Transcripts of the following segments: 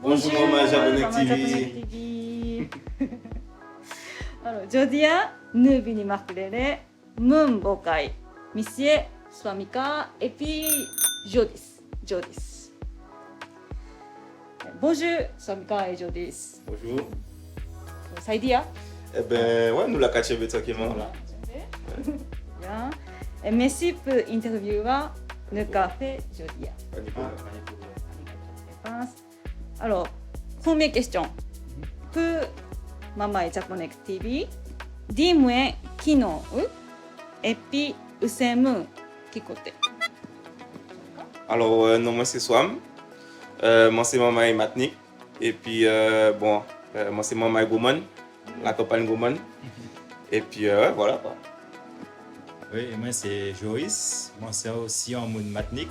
Bonjour Maman Japonais TV. TV. Alors, Jodia, Nubini Makulele, Mumbokai, Monsieur Swamika, et puis Jodis. Jodis. Bonjour Swamika et Jodis. Bonjour. Ça y dit, hein? Eh ben, ouais, nous la catchons tranquillement là. Bien. Et merci pour l'interview, le café Jodia. Alors, première question. Pour Maman Japonais TV, dis-moi qui nous et puis usemu kikote. Alors, non, moi c'est Swam. Moi c'est Maman Matnik. Et puis, bon, moi c'est Maman Goman, la campagne Goman. Et puis, voilà quoi. Oui, moi c'est Joris. Moi c'est aussi en mode matnik.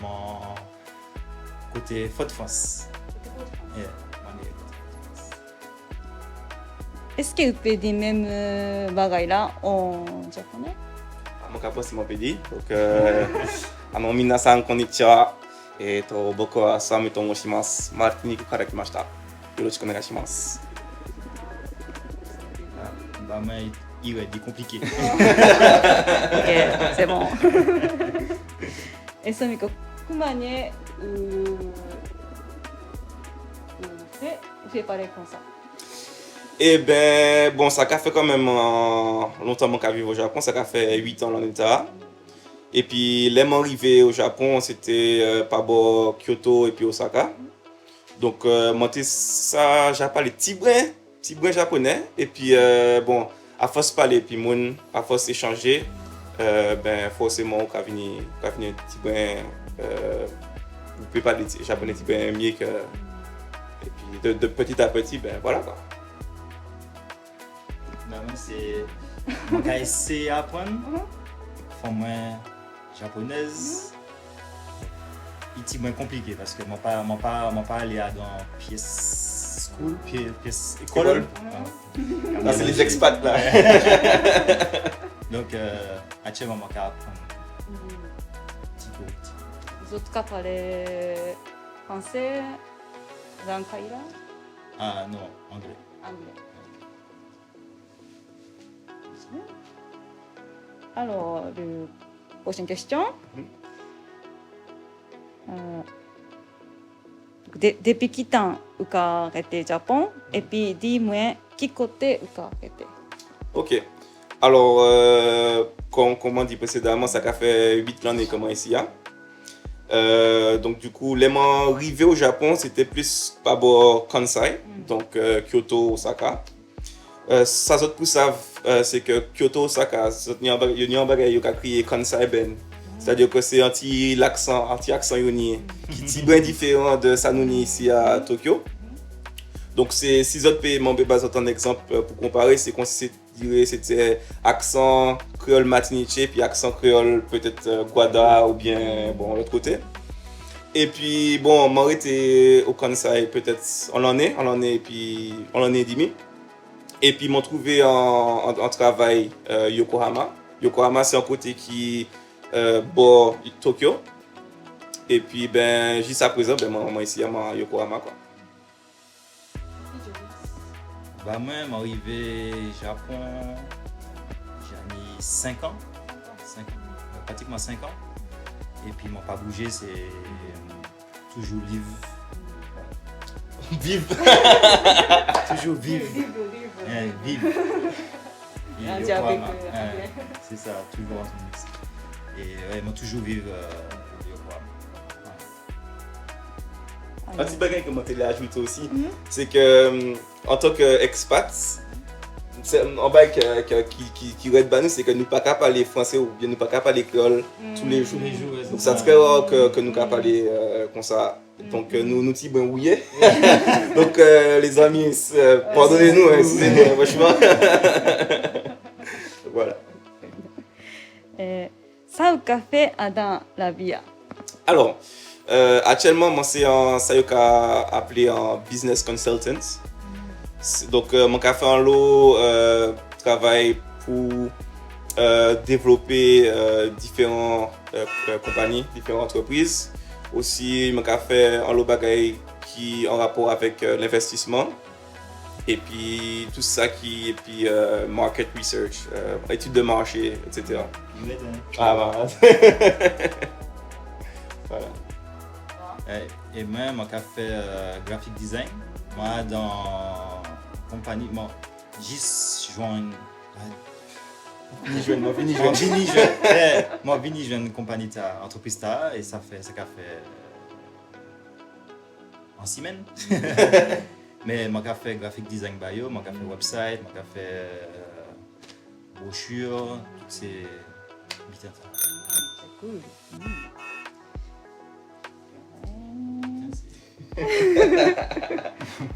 Mon côté Fort France. Yeah, Est-ce que vous pouvez dire même bagaille là en japonais? Mon capot c'est mon pédi. Donc, minasan konnichiwa. 僕はサムと申します。マーティニックから来ました。よろしくお願いします。Bah, moi, il est compliqué. Ok, c'est bon. Et Samiko, comment vous faites parler comme ça? Eh ben, bon, ça a fait quand même longtemps que je vis au Japon, ça a fait 8 ans en état. Et puis, les arrivé au Japon, c'était par Kyoto et puis Osaka. Donc, moi, ça, j'ai parlé petit brin japonais. Et puis, bon, à force de parler, puis à force d'échanger, ben, forcément, quand vient un petit brin, vous pouvez parler japonais petit brin mieux que. Et puis, de petit à petit, ben, voilà quoi. Bah, moi c'est. Mon cas, c'est apprendre. Pour moi, japonaise. C'est moins compliqué parce que moi pas aller dans pièce school, pièce école. Là, c'est les expats là. Donc, actuellement, moi qu'à apprendre. Petit peu. Vous autres cas parlez français, langue là? Ah non, anglais. Anglais. Alors, la prochaine question. Depuis qui temps vous avez été au Japon et puis dis-moi qui côté vous avez été. Ok. Alors, comme on dit précédemment, ça a fait 8 ans que je suis ici. Donc du coup, les gens arrivés au Japon, c'était plus par Kansai, donc Kyoto, Osaka. Ça, pour savent, c'est que Kyoto, Osaka, il y a un bagage qui a créé Kansai Ben. C'est-à-dire que c'est anti-accent yoni, qui est bien différent de Sanoni ici à Tokyo. Donc ces 6 autres pays, je vais un exemple pour comparer, c'est qu'on dirait c'était accent créole matiniché, puis accent créole peut-être Guada ou bien bon l'autre côté. Et puis bon, moi j'étais au Kansai peut-être on l'en est et puis on l'en est demi. Et puis m'ont trouvé en travail Yokohama. Yokohama c'est un côté qui bord Tokyo. Et puis ben jusqu'à présent ben moi ici à Yokohama quoi. Bah moi, je suis arrivé au Japon, j'ai mis 5 ans. 5 ans, pratiquement 5 ans. Et puis, je n'ai pas bougé, c'est toujours vivre. Vive. Toujours vivre. Vivre. C'est ça, toujours en mix. Et moi, toujours vivre Un petit bagage que je l'ai ajouté aussi, c'est que en tant qu'expat, un bagage qui va être banni, c'est que nous ne pouvons pas parler français ou bien nous ne pouvons pas parler créole tous les jours. Donc c'est très rare que nous puissions parler comme ça. Donc nous sommes bien ouillés. Donc les amis, pardonnez-nous, excusez-nous, franchement. Voilà. Ça ou café dans la vie? Alors, actuellement, moi, c'est un Sayoka appelé un business consultant. Donc, mon café en l'eau travaille pour développer différentes compagnies, différentes entreprises. Aussi, mon café en l'eau bagaille qui en rapport avec l'investissement. Et puis tout ça et puis market research, études de marché, etc. Ah voilà. Voilà. Et moi, j'ai fait graphic design. Moi, dans compagnie, moi, juste joindre. Moi, vini jeune compagnie ta entreprise ta et ça qu'a fait en semaine. Mais moi, j'ai fait graphic design bio, moi, j'ai fait website, moi, j'ai fait brochure, toutes ces bits. C'est cool.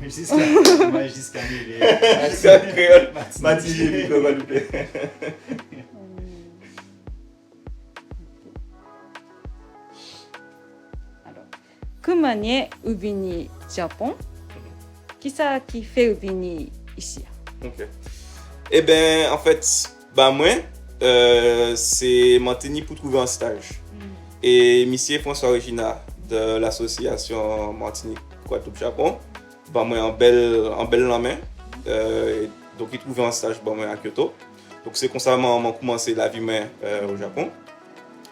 Jusqu'à créole, Mathilde, Guadeloupe. Alors, Kumanie Ubini Japon. Qui ça qui fait Ubini ici? Ok. Eh bien, en fait, moi, c'est Manteni pour trouver un stage. Et monsieur François Regina de l'association Martinique Guadeloupe Japon, moi en belle la main. Donc il trouvait un stage moi à Kyoto. Donc c'est comme ça que j'ai commencé la vie au Japon.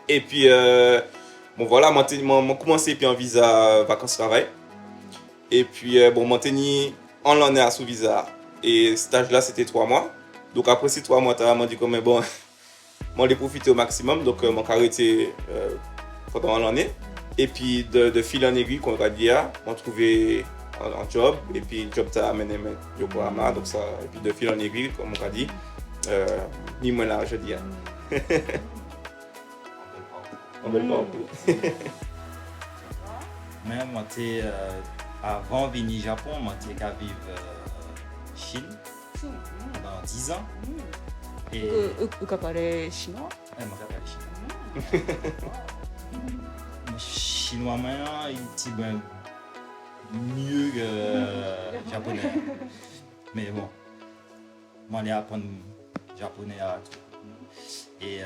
Et puis bon voilà, j'ai commencé puis en visa vacances travail. Et puis j'ai en l'année à sous visa et stage là c'était 3 mois. Donc après ces 3 mois, j'ai dit comme bon, j'ai profité au maximum. Donc j'ai arrêté pendant l'année. Et puis de fil en aiguille, qu'on va dire, on trouvait un job. Et puis le job t'a amené à Yokohama. Donc ça, et puis de fil en aiguille, comme on a dit, ni moins là, je dis. En belle parcours. Même moi, avant de venir au Japon, moi, j'ai vécu en Chine pendant 10 ans. Et Vous parlez chinois? Ouais, moi, je parle chinois. Chinois, il est mieux que japonais. Mais bon, moi, je apprends japonais à tout. Et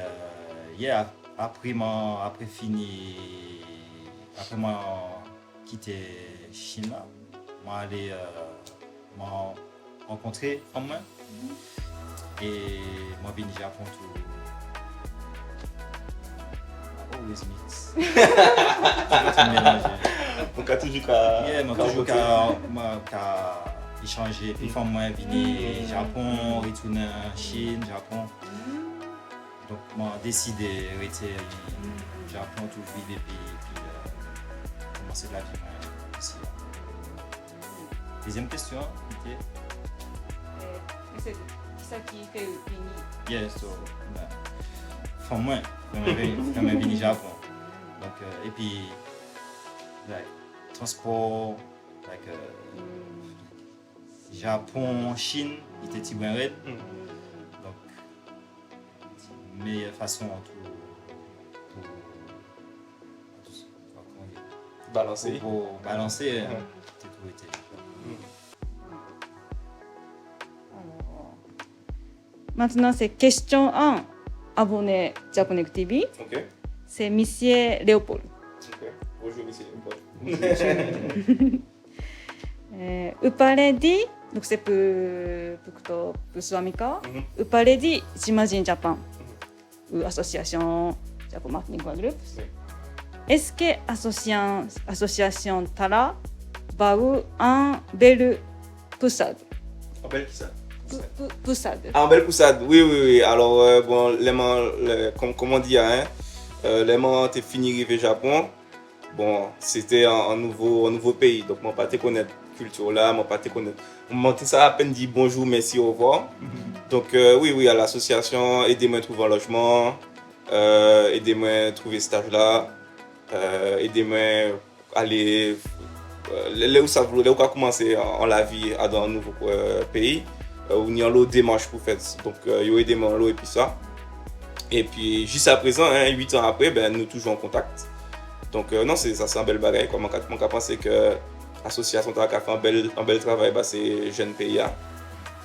après moi quitter Chine, moi allé rencontrer en main et moi venu au Japon tout. Always mix. Donc à toujours qu'à échanger. Puis quand moi venu au Japon, retourner en Chine, Japon. Donc moi décidé de rester au Japon tout vivre et puis commencer la vie ici. Deuxième question était. C'est ça qui fait Ubini. Yes, so moi quand même venu au Japon. Donc et puis like, transport like Japon, Chine, il était petit bien raide. Donc meilleure façon balancer. Pour balancer, c'est tout été. Maintenant, c'est question 1. Abonné Japonais TV. Ok. C'est Monsieur Léopold. Ok. Bonjour, Monsieur Léopold. Uparedi, donc c'est pour Swamika. Uparedi, j'imagine Japan. Ou association Japan Marketing Guadeloupe. Est-ce que association Tara va un bel poussade? Un bel qui ça? Poussade. Ah, un bel poussade, oui. Alors, bon, comme on dit, les gens ont fini d'arriver au Japon. Bon, c'était un nouveau pays, donc je ne pas te connaître la culture là, je ne pas te connaître. Je ça à peine dit bonjour, merci, au revoir. Donc, oui, à l'association, aidez-moi à trouver un logement, aidez-moi à trouver ce stage là, aidez-moi à aller là où ça a commencé en la vie dans un nouveau pays. Où il y a une démarche pour faire. Donc, il y a des gens et puis ça. Et puis, jusqu'à présent, 8 ans après, nous sommes toujours en contact. Donc, non, c'est un bel bagage. Je pense que l'association a fait un bel travail dans ces jeunes pays.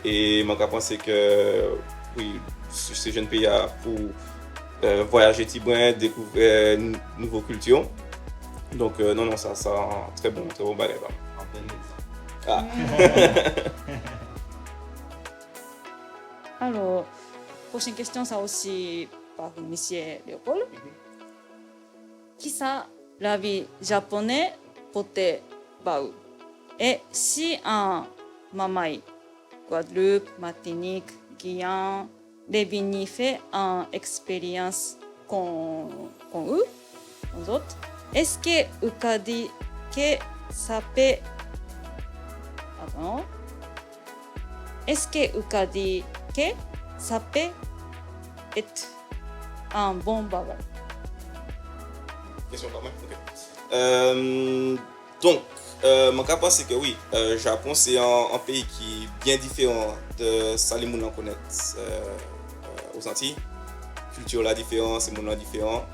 Et je pense que oui, ces jeunes pays pour voyager, découvrir de nouvelles cultures. Donc, non, ça c'est un très bon bagage. Ah. Alors, prochaine question, ça aussi par Monsieur Léopold. Qui ça, la vie japonaise pote bau? Et si un mamai, Guadeloupe, Martinique, Guyane, Lévigny fait une expérience con eux, aux autres, est-ce que vous avez dit que ça peut... Pardon. Est-ce que vous avez dit que ça peut être un bon bagage? Question quand même. Ok. Donc, mon cas c'est que oui, Japon c'est un pays qui est bien différent de ça les gens en connaissent aux Antilles. Culture la différente, c'est monde différent.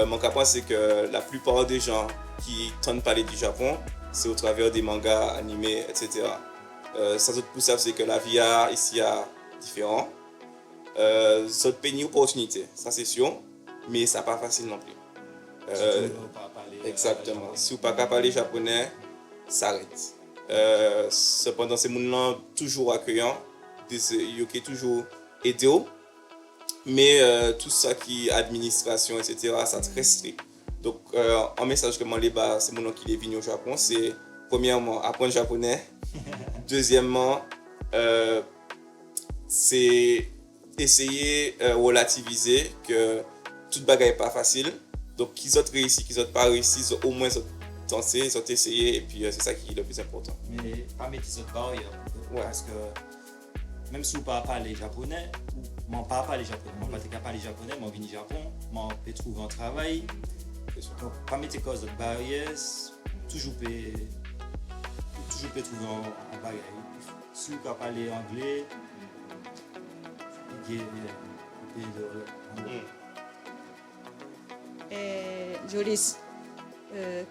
Mon cas c'est que la plupart des gens qui entendent parler du Japon, c'est au travers des mangas, animés, etc. Ça d'autre pour ça c'est que la vie ici est différente. Ça te paye une opportunité, ça c'est sûr, mais ça n'est pas facile non plus. Exactement. Si vous ne pouvez pas parler japonais, ça arrête. Cependant, ces gens-là toujours accueillants, ils sont toujours aidés, mais tout ça qui est administration, etc., ça très strict. Donc, un message que moi les bas, c'est mon qui est venu au Japon, c'est premièrement apprendre japonais, deuxièmement, c'est essayer de relativiser que toute bagarre n'est pas facile. Donc, qu'ils ont réussi, qu'ils n'ont pas réussi, ils ont au moins tenté, ils ont essayé, et puis c'est ça qui est le plus important. Mais pas mettre ces autres barrières. Ouais. Parce que même si vous ne parlez pas les japonais, ou je ne parle pas les japonais, je ne parle pas les japonais, je viens du Japon, je peux trouver un travail. Donc, pas mettre cause de barrières, toujours peut trouver un bagage. Si vous parlez anglais, vous pouvez Joris,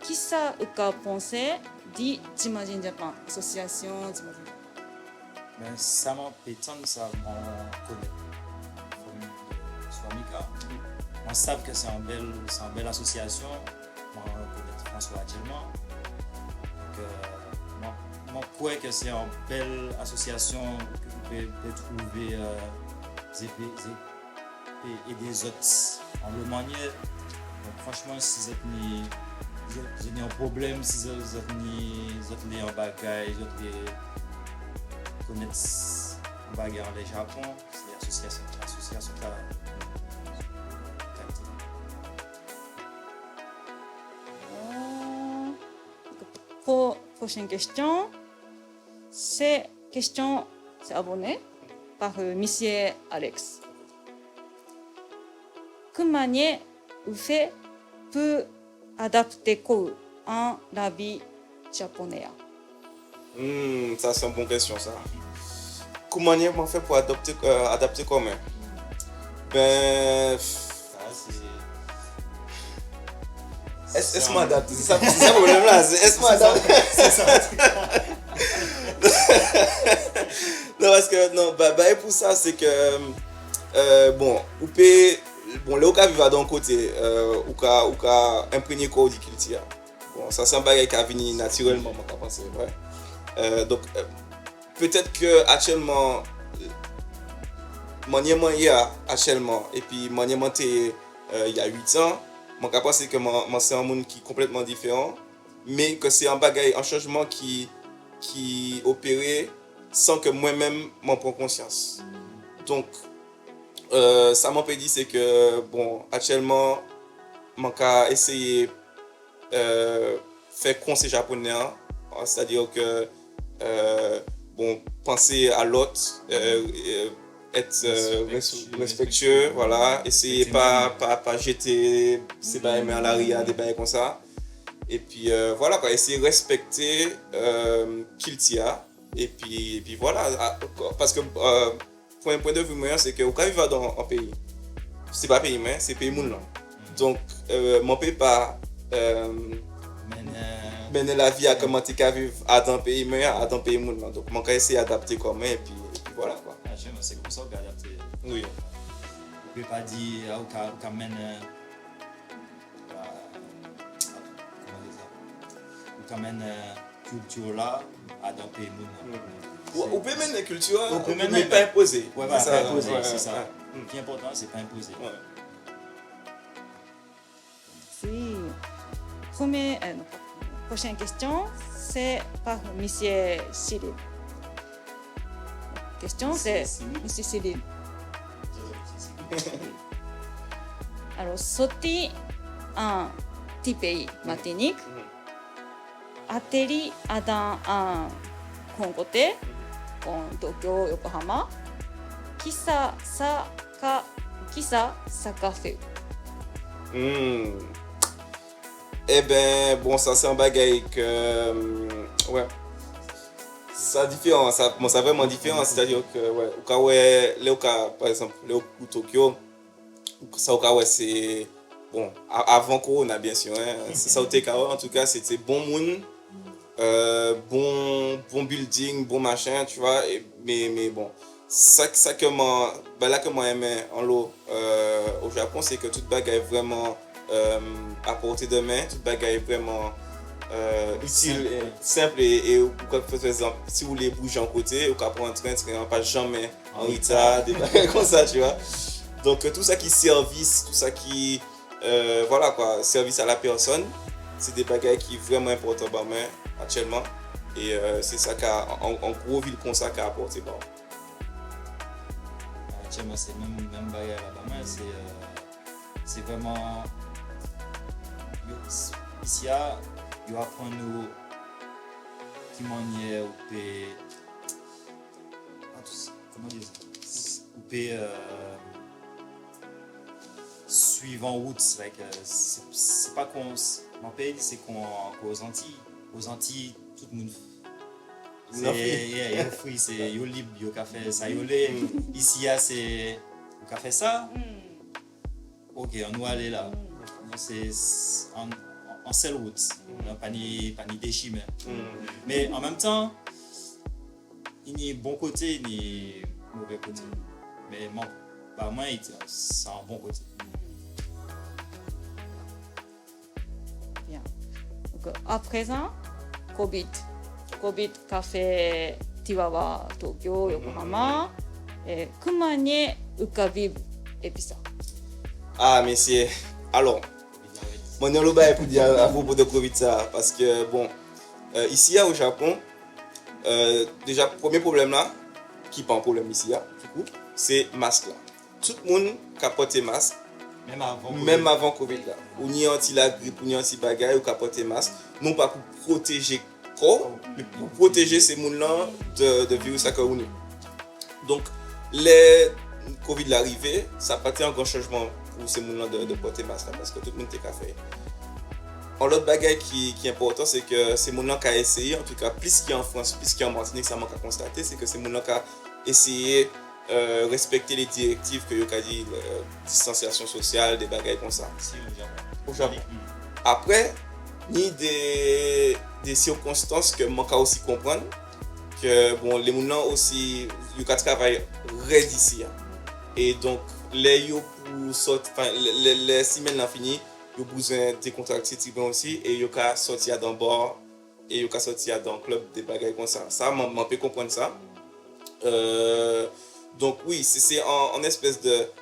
qui ça vous a pensé dit J'imagine Japan, association J'imagine Japan? Ben, ça m'empêtonne, ça m'en connaît. Swamika. On sait que c'est une belle association. On connaît François actuellement. Donc, je crois que c'est une belle association que vous pouvez trouver et des autres en le manière. Donc, franchement, si vous avez un problème, si vous avez un bagage, vous connaissez un bagage au Japon, c'est l'association là. Prochaine question. C'est abonné par Monsieur Alex. Quelle manière vous faites pour adapter en la vie japonaise? Ça c'est une bonne question ça. Comment on fait pour adapter comment? Ben, est-ce que m'adapte? C'est ça le problème là. Est-ce que m'adapte? C'est ça. Non parce que non, pour ça c'est que bon, là où on vit d'un côté, où on imprégné quoi du culture. Bon, ça c'est un bagage qui a venu naturellement, je pense. Ouais. Donc peut-être que actuellement mon il y a actuellement et puis mon il y a 8 ans, je pense que c'est un monde qui est complètement différent, mais que c'est un bagage, un changement qui opéré sans que moi-même m'en prenne conscience. Donc ça m'a dit c'est que bon actuellement je essayer faire conseil japonais, c'est-à-dire que bon penser à l'autre, être respectueux, voilà, essayer pas jeter ses bails à l'arrière, des bails comme ça, et puis voilà quoi, essayer de respecter qu'il tient, et puis voilà, parce que pour un point de vue moyen, c'est que quand vivre dans un pays, c'est pas pays humain, c'est pays monde. Donc mon pays pas mener la vie à comment tu vas vivre dans un pays humain, dans un pays monde. Donc mon cas essayer d'adapter comme et puis voilà quoi. C'est comme ça qu'on adapte. Oui. On peut pas dire qu'on mène culture là adapter nous. Ou peut mener la culture, On peut mais mener, pas imposer. Ouais, voilà, C'est pas imposer, ouais, c'est ça. ouais. Le plus important, c'est pas imposer. Ouais. Si. Prochaine question, c'est par Monsieur Cyril. Question, c'est Monsieur Cyril. Alors, sorti un petit pays Martinique, atterri dans un côté, en Tokyo, Yokohama, qui ça fait? Eh ben, bon, ça c'est un bagage que. Ouais. Ça différent, ça vraiment différent. C'est-à-dire que, ouais, au cas où, par exemple, au Tokyo, ça au cas où c'est. Bon, avant Corona, bien sûr, hein, c'est ça au TKO, en tout cas, c'était bon monde, bon building, bon machin, tu vois, mais bon. Ça que moi, là que moi aimais en l'eau au Japon, c'est que toute bagarre est vraiment à portée de main, toute bagarre est vraiment utile, simple et par exemple, si vous voulez bouger en côté, vous pouvez prendre un train, pas jamais en retard, des bagages comme ça, tu vois. Donc tout ça qui service, tout ça qui voilà quoi, service à la personne, c'est des bagages qui sont vraiment importants pour moi actuellement et c'est ça qu'en gros ville comme ça qu'a apporté bon. Actuellement, c'est même bagarre là-bas, c'est vraiment ici il apprend nous qui manière ou comment dire ça ou suivre en route c'est pas qu'on mon pays c'est qu'aux Antilles tout le monde c'est free c'est yo libre yo café ça yo ici c'est au café ça ok on va aller là c'est en seule route pas ni déchimé mais en même temps il y a bon côté ni mauvais côté mais moi c'est un bon côté. Bien. Donc, à présent, Covid café Tiwawa Tokyo Yokohama comment est ukabi épisode. Ah messieurs, alors mon nom est pour dire à propos de Covid ça parce que bon ici au Japon déjà premier problème là qui pas un problème ici du coup c'est masque là. Tout le monde qui a porté masque même avant Covid là. On y anti la grippe, on y anti bagaille, on a porté masque non pas pour protéger corps mais pour protéger ces monde là de virus à corona. Donc les Covid l'arrivée, ça n'a pas été un grand changement pour ces gens de porter masque parce que tout le monde était fait. L'autre bagage qui est important, c'est que ces gens qui ont essayé, en tout cas plus qu'en France, plus qu'en Martinique, ça m'a constaté, c'est que ces gens qui ont essayé de respecter les directives que vous avez dit, distanciation sociale, des bagages comme ça. Au Japon. Après, il y a des circonstances que je aussi comprendre que bon, les gens aussi ils travaillent raide ici. Et donc, les semaines sont finies, ils ont besoin de contracter aussi et ils ont sortir dans le bar et ils ont sortir dans le club des bagages comme ça. Ça, je peux comprendre ça. Donc, oui, c'est en espèce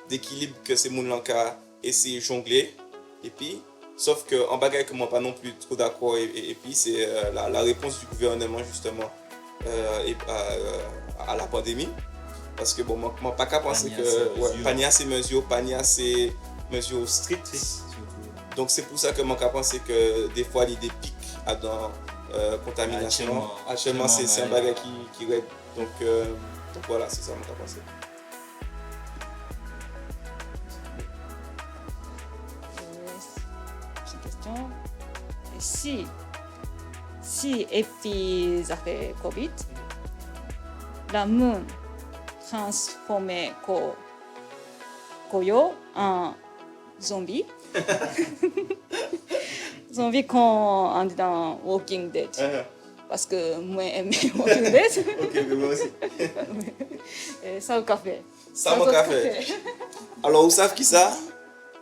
d'équilibre que ces gens-là ont essayé de jongler. Et puis, sauf qu'en bagaille que moi pas non plus trop d'accord et puis c'est la réponse du gouvernement justement à la pandémie. Parce que bon, moi pas qu'à penser que pas ni assez mesures strictes. Donc c'est pour ça que moi qu'à penser que des fois il y a des pics dans contamination. Actuellement c'est un bagage qui règle. Donc voilà, c'est ça moi qu'à penser. Petite question. Si et puis ça fait Covid, la moon transformer Koyo en zombie. Zombie quand on est dans Walking Dead. Parce que moi j'aime Walking Dead. Ok, moi aussi. Ça au café. Ça au café. Alors vous savez qui ça?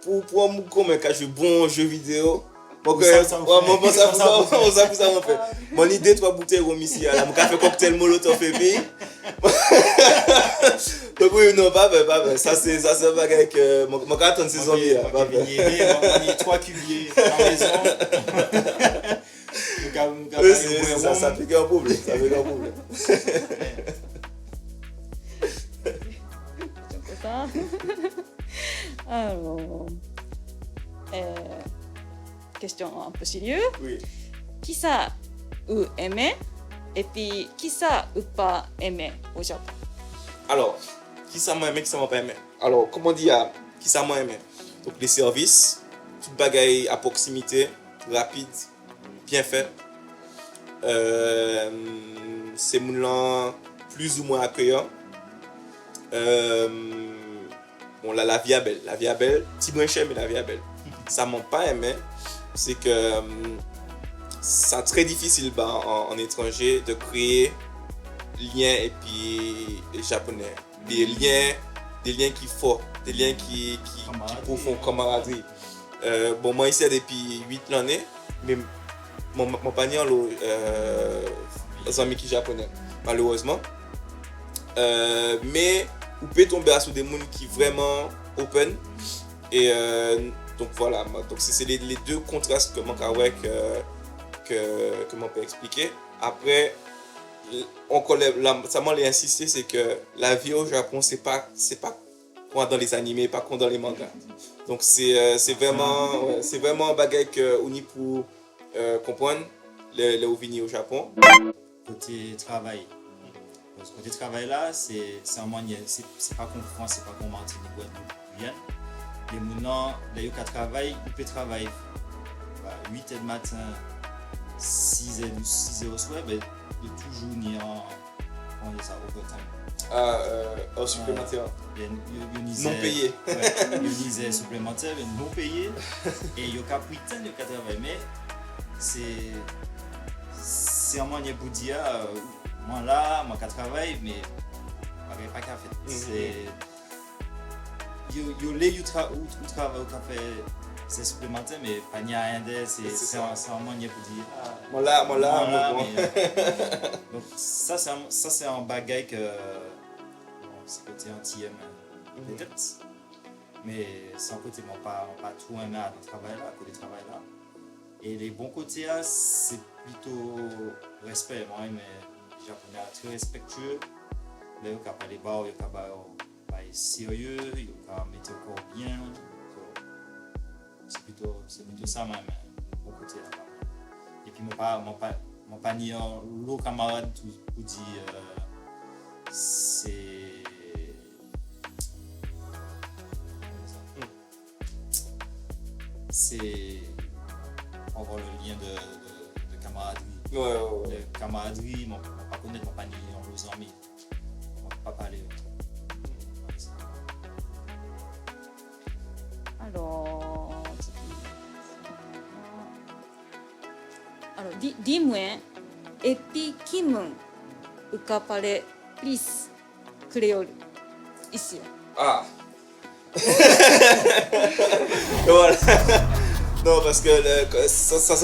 Pour un mou comme un jeu bon jeu vidéo, Donc, Ça, moi, ça, on fait. Mon idée, 3 bouteilles rhum ici, là. Mon café cocktail molotov et puis. Donc, oui, non, pas vrai. Ça, c'est un bagage que. Mon carton, c'est zombie, là. On a 3 cuviers à la maison. Oui, ça fait qu'un problème. ça. Alors, question un peu sérieuse. Oui. Qui ça ou aimé et puis qui ça ou pas aimé au Japon? Alors, qui ça m'a aimé, qui ça m'a pas aimé? Alors, comme on dit, qui ça m'a aimé? Donc, les services, toute bagaille à proximité, rapide, bien fait. C'est moulin plus ou moins accueillant. Bon, là, la vie est belle. La vie est belle. Petit moins cher, mais la vie est belle. Ça m'a pas aimé. C'est que c'est très difficile en étranger de créer liens et puis les japonais. Des liens qui forts, des liens qui profonds, camaraderie. Bon, moi ici depuis 8 années, mais mon panier les amis qui sont japonais, malheureusement. Mais vous pouvez tomber sur des gens qui sont vraiment open. Et donc voilà, donc c'est les deux contrastes que je peux expliquer. Après, ça m'a insisté, c'est que la vie au Japon, c'est pas comme dans les animés, pas comme dans les mangas. Donc c'est vraiment un bagage qu'on y pour comprendre les ovnis au Japon. Côté travail. Parce que côté travail là, c'est un moyen, c'est pas comme France, c'est pas comme Martinique, Guadeloupe, Guyane. Les mounants, les gens qui travaillent, ils peuvent travailler 8h du matin, 6h au soir, mais de toujours ni en overtime. En supplémentaire. Non payé. Ils disaient supplémentaire, mais non payé. Et ils ont pris tant de travail, mais c'est un moyen pour dire, moi là, moi qui travaille, mais je n'ai pas qu'à faire. Ils travaillent, c'est supplémentaire, mais pas ni rien d'aide, c'est un moyen pour dire. Moi là. Donc ça c'est un bagage que c'est côté anti-aime peut-être, mais sans côté moi pas trop aimé à le travail là, côté travail là. Et les bons côtés là, c'est plutôt respect. Moi mais les Japonais très respectueux. Là ils ont pas les bas, ils ont pas sérieux, ils ont mettre au corps bien. C'est plutôt ça même, bon côté là. Et puis mon panier l'autre camarade pour dire c'est avoir le lien de camaraderie. Ouais. De camaraderie, on ne peut pas connaître mon panier en l'os amis. On ne peut pas parler. Alors, dis-moi, et puis Kim ukapare, please, créole, ici. Ah. Voilà. Non, parce que ça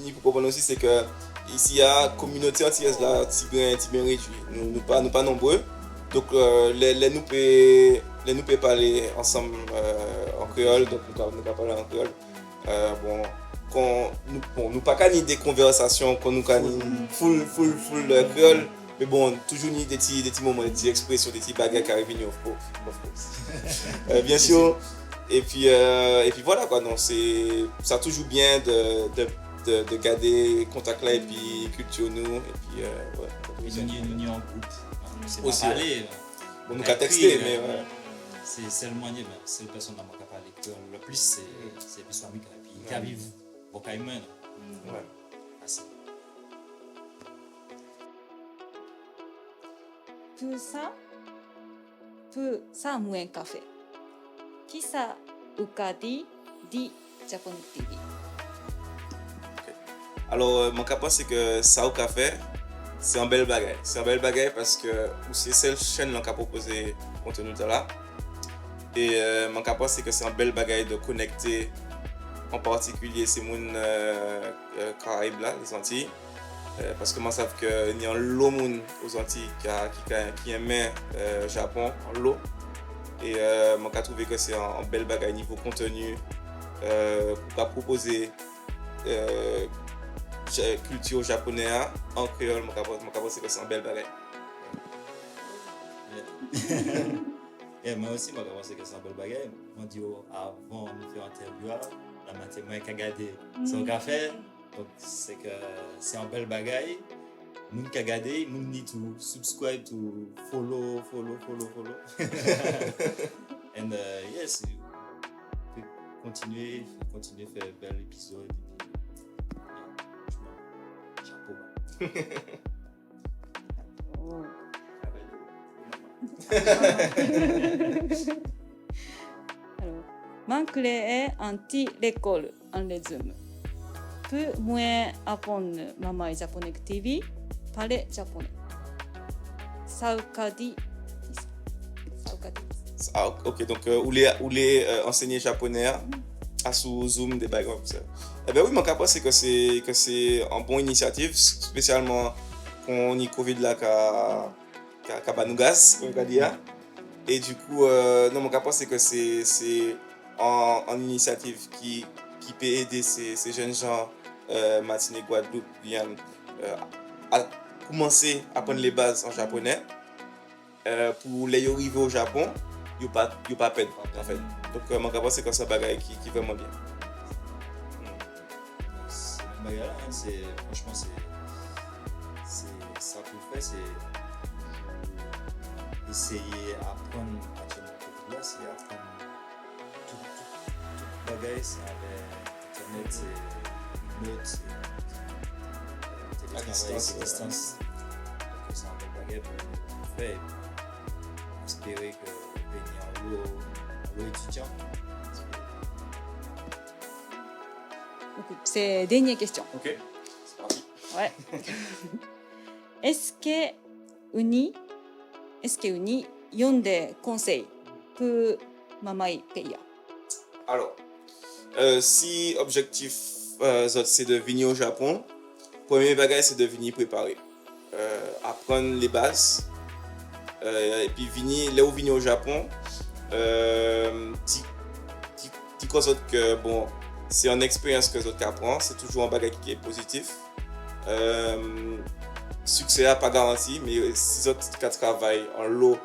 il faut comprendre aussi, c'est que ici, il y a une communauté entière là, bien réduite. Nous pas nombreux. Donc, les nous peut parler ensemble en créole, donc nous pouvons parler en créole. Nous pas qu'à ni des conversations, qu'on nous qu'à full créole, mais bon, toujours ni des petits moments, des petites expressions, des petits bagages qui arrivent, of course. Bien sûr. Et puis voilà quoi, non, ça toujours bien de garder contact là et puis culture nous, et puis ouais. Nous en groupe. C'est aussi, pas parler. On nous qu'à texter, mais ouais. C'est le moyen, c'est la personne qui m'a parlé. Le plus, c'est plus amical. Et puis, qui vivent au Caïman. Ouais. Assez. Pour ça, moins café. Qui ça, ukadi, di Japonais TV. Alors, mon capot, c'est que ça au café, c'est un bel bagage. C'est un bel bagage parce que c'est celle chaîne qui a proposé contenu là. Et mon capot, c'est que c'est un bel bagage de connecter en particulier ces moun Caraïbes là, les Antilles. Parce que moi, je sais qu'il y a un lot de monde aux Antilles qui aimait le Japon en lot. Et moi, j'ai trouvé que c'est un bel bagage niveau contenu pour proposer culture japonaise en créole. Moi, j'ai pensé que c'est un bel bagage. Et moi aussi, moi, j'ai pensé que c'est un bel bagage. Moi, dis avant de faire interview, la matin, moi, j'ai regardé son café. Donc, c'est que c'est un bel bagage. Moun ka gade, moun need to subscribe to follow. And yes, continuer faire un bel épisode. Chapeau. Oh. Alors, man créer anti-l'école en résumé. Pour moi apprendre Mamaï japonais TV, parler japonais. Saukadi. Ah, ok, donc où les enseigner japonais à sous Zoom des bagues comme ça. Eh bien oui, mon cas c'est que c'est une bonne initiative, spécialement quand on y Covid là qu'à Banougas, comme on va dire. Et du coup, non, mon cas c'est que c'est une initiative qui peut aider ces jeunes gens Martinique, Guadeloupe, Guyane à commencer à apprendre les bases en japonais pour les arriver au Japon. Yo pas perdre en fait. Donc mon cas c'est comme ça bagaille qui vraiment bien. C'est le bagage là, c'est franchement c'est ça qu'on fait, c'est essayer d'apprendre à là, c'est apprendre tout bagaille, c'est avec internet, c'est notes, télétravail, c'est distance. Donc c'est un bel bagage pour faire. Espérer que venir au étudiant. C'est dernière question. Ok, c'est parti. Ouais. Est-ce que Uni yonde conseil pour Mamaï Peya? Alors, si objectif c'est de venir au Japon, premier bagage c'est de venir préparer, apprendre les bases. Et puis venir au Japon, dis que bon, c'est une expérience que vous apprend, c'est toujours un bagage qui est positif. Succès n'est pas garanti, mais si vous travaillez en lot,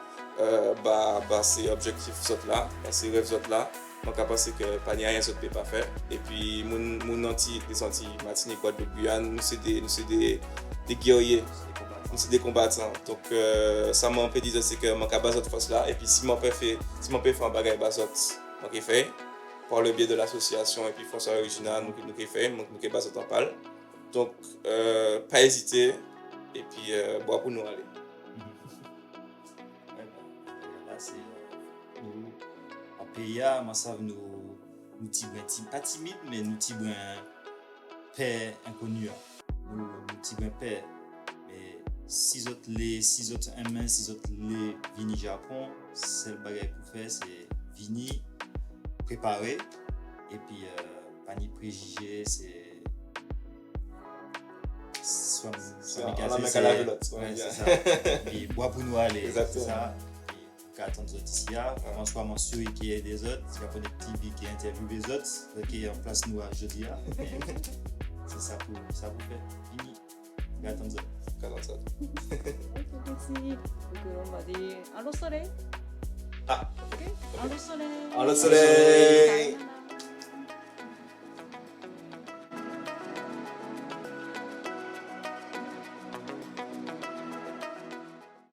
c'est objectif là, c'est rêve là. Donc après c'est que pas rien ne peut pas faire. Et puis mon anti des Antilles, Martinique, Guadeloupe, Guyane, nous c'est des guerriers. C'est des combattants. Donc ça m'a empêché de dire c'est que mon cas bazot force là et puis si mon père fait un bagage bazot donc il fait par le biais de l'association et puis force originale nous fait nous bazot en parle. Donc pas hésiter et puis boire pour nous aller. Là c'est nous en pays moi ça nous pas timide mais nous tibouin paix inconnu. Nous tibouin paix. Si vous aimez, si vous les venir Japon, c'est le bagage pour faire, c'est venir préparer et puis pas ni préjugés, c'est soit c'est ça. Et boire pour nous aller, exactement. C'est ça. Et attendre les autres ici, François Monsieur qui est des autres, Japon TV qui interviewe les autres, qui est en place nous à jeudi. C'est ça pour faire. Venir, attendre les autres. Merci. Donc on va dire allo soleil. Ah. Ok. Allo soleil. Allo soleil.